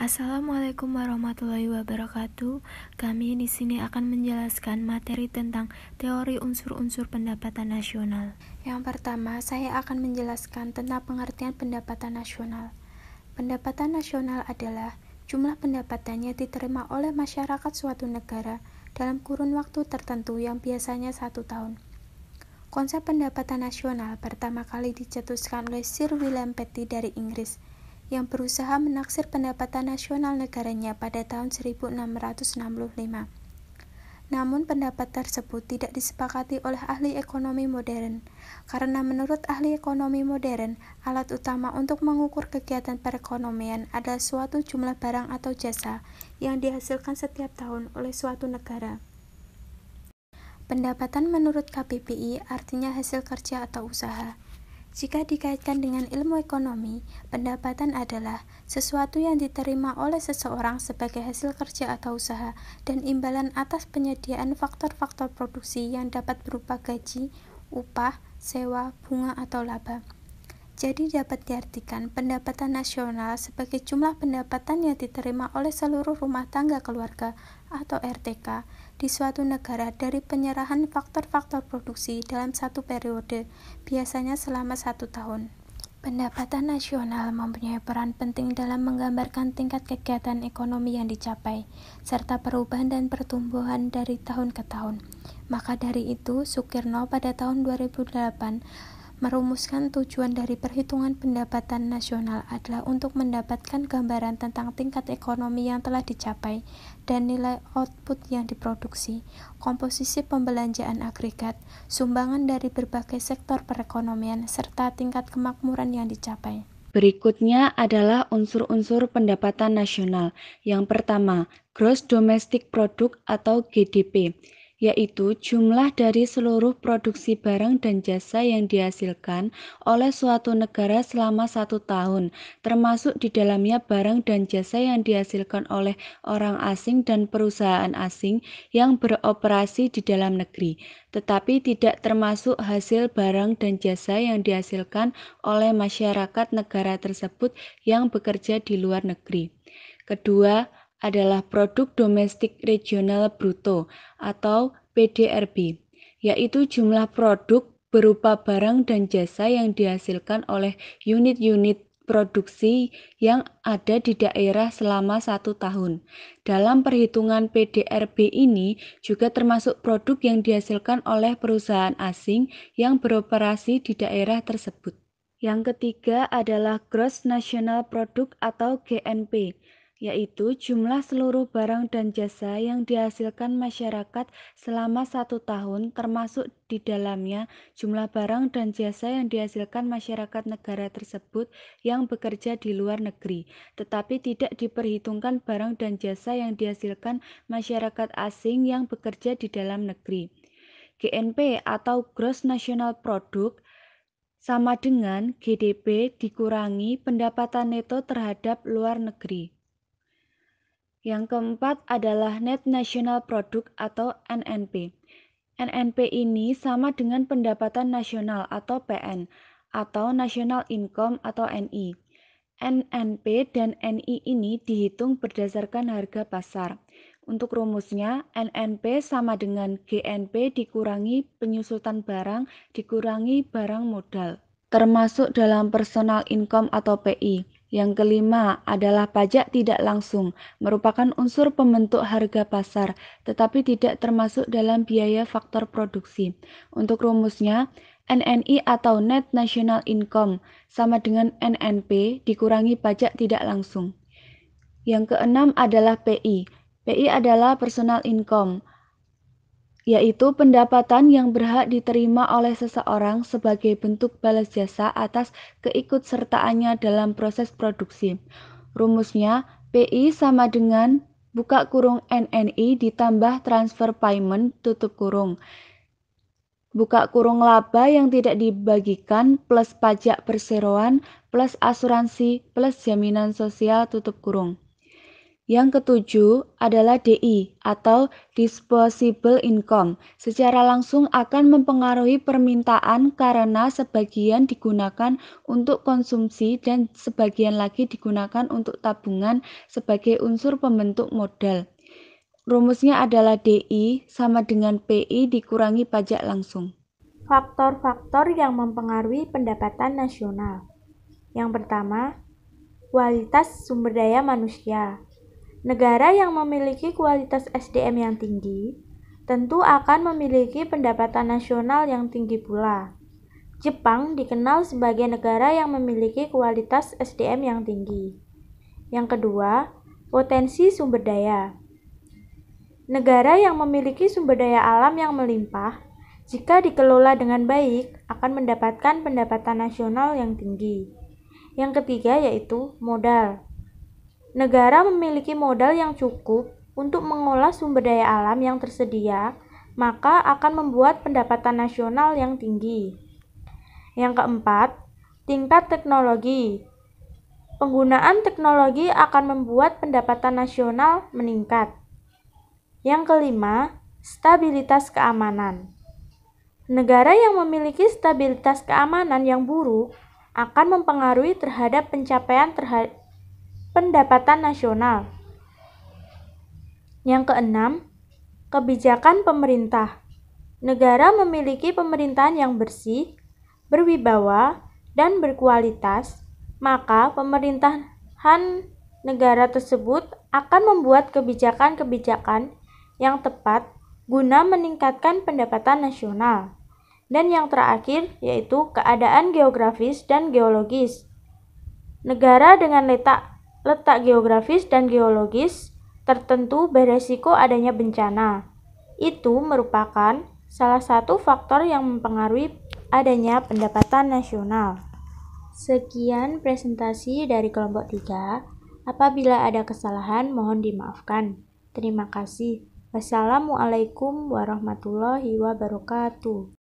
Assalamualaikum warahmatullahi wabarakatuh. Kami di sini akan menjelaskan materi tentang teori unsur-unsur pendapatan nasional. Yang pertama, saya akan menjelaskan tentang pengertian pendapatan nasional. Pendapatan nasional adalah jumlah pendapatan yang diterima oleh masyarakat suatu negara dalam kurun waktu tertentu yang biasanya 1 tahun. Konsep pendapatan nasional pertama kali dicetuskan oleh Sir William Petty dari Inggris, yang berusaha menaksir pendapatan nasional negaranya pada tahun 1665. Namun pendapat tersebut tidak disepakati oleh ahli ekonomi modern, karena menurut ahli ekonomi modern, alat utama untuk mengukur kegiatan perekonomian adalah suatu jumlah barang atau jasa yang dihasilkan setiap tahun oleh suatu negara. Pendapatan menurut KPPI artinya hasil kerja atau usaha. Jika dikaitkan dengan ilmu ekonomi, pendapatan adalah sesuatu yang diterima oleh seseorang sebagai hasil kerja atau usaha dan imbalan atas penyediaan faktor-faktor produksi yang dapat berupa gaji, upah, sewa, bunga, atau laba. Jadi dapat diartikan pendapatan nasional sebagai jumlah pendapatan yang diterima oleh seluruh rumah tangga keluarga atau RTK di suatu negara dari penyerahan faktor-faktor produksi dalam satu periode, biasanya selama 1 tahun. Pendapatan nasional mempunyai peran penting dalam menggambarkan tingkat kegiatan ekonomi yang dicapai, serta perubahan dan pertumbuhan dari tahun ke tahun. Maka dari itu, Sukirno pada tahun 2008 merumuskan tujuan dari perhitungan pendapatan nasional adalah untuk mendapatkan gambaran tentang tingkat ekonomi yang telah dicapai dan nilai output yang diproduksi, komposisi pembelanjaan agregat, sumbangan dari berbagai sektor perekonomian, serta tingkat kemakmuran yang dicapai. Berikutnya adalah unsur-unsur pendapatan nasional. Yang pertama, Gross Domestic Product atau GDP, yaitu jumlah dari seluruh produksi barang dan jasa yang dihasilkan oleh suatu negara selama 1 tahun, termasuk di dalamnya barang dan jasa yang dihasilkan oleh orang asing dan perusahaan asing yang beroperasi di dalam negeri, tetapi tidak termasuk hasil barang dan jasa yang dihasilkan oleh masyarakat negara tersebut yang bekerja di luar negeri. Kedua adalah Produk Domestik Regional Bruto atau PDRB, yaitu jumlah produk berupa barang dan jasa yang dihasilkan oleh unit-unit produksi yang ada di daerah selama 1 tahun. Dalam perhitungan PDRB ini juga termasuk produk yang dihasilkan oleh perusahaan asing yang beroperasi di daerah tersebut. Yang ketiga adalah Gross National Product atau GNP, yaitu jumlah seluruh barang dan jasa yang dihasilkan masyarakat selama 1 tahun, termasuk di dalamnya jumlah barang dan jasa yang dihasilkan masyarakat negara tersebut yang bekerja di luar negeri, tetapi tidak diperhitungkan barang dan jasa yang dihasilkan masyarakat asing yang bekerja di dalam negeri. GNP atau Gross National Product sama dengan GDP dikurangi pendapatan neto terhadap luar negeri. Yang keempat adalah Net National Product atau NNP. NNP ini sama dengan pendapatan nasional atau PN atau National Income atau NI. NNP dan NI ini dihitung berdasarkan harga pasar. Untuk rumusnya, NNP sama dengan GNP dikurangi penyusutan barang dikurangi barang modal, termasuk dalam personal income atau PI. Yang kelima adalah pajak tidak langsung, merupakan unsur pembentuk harga pasar, tetapi tidak termasuk dalam biaya faktor produksi. Untuk rumusnya, NNI atau Net National Income sama dengan NNP dikurangi pajak tidak langsung. Yang keenam adalah PI. PI adalah personal income, yaitu pendapatan yang berhak diterima oleh seseorang sebagai bentuk balas jasa atas keikutsertaannya dalam proses produksi. Rumusnya, PI sama dengan buka kurung NNI ditambah transfer payment tutup kurung. Buka kurung laba yang tidak dibagikan plus pajak perseroan plus asuransi plus jaminan sosial tutup kurung. Yang ketujuh adalah DI atau disposable income. Secara langsung akan mempengaruhi permintaan karena sebagian digunakan untuk konsumsi dan sebagian lagi digunakan untuk tabungan sebagai unsur pembentuk modal. Rumusnya adalah DI sama dengan PI dikurangi pajak langsung. Faktor-faktor yang mempengaruhi pendapatan nasional. Yang pertama, kualitas sumber daya manusia. Negara yang memiliki kualitas SDM yang tinggi tentu akan memiliki pendapatan nasional yang tinggi pula. Jepang dikenal sebagai negara yang memiliki kualitas SDM yang tinggi. Yang kedua, potensi sumber daya. Negara yang memiliki sumber daya alam yang melimpah, jika dikelola dengan baik, akan mendapatkan pendapatan nasional yang tinggi. Yang ketiga yaitu modal. Negara memiliki modal yang cukup untuk mengolah sumber daya alam yang tersedia, maka akan membuat pendapatan nasional yang tinggi. Yang keempat, tingkat teknologi. Penggunaan teknologi akan membuat pendapatan nasional meningkat. Yang kelima, stabilitas keamanan. Negara yang memiliki stabilitas keamanan yang buruk akan mempengaruhi terhadap pencapaian pendapatan nasional. Yang keenam, kebijakan pemerintah. Negara memiliki pemerintahan yang bersih, berwibawa, dan berkualitas, maka pemerintahan negara tersebut akan membuat kebijakan-kebijakan yang tepat guna meningkatkan pendapatan nasional. Dan yang terakhir yaitu keadaan geografis dan geologis. Negara dengan letak geografis dan geologis tertentu beresiko adanya bencana. Itu merupakan salah satu faktor yang mempengaruhi adanya pendapatan nasional. Sekian presentasi dari kelompok 3. Apabila ada kesalahan mohon dimaafkan. Terima kasih. Wassalamualaikum warahmatullahi wabarakatuh.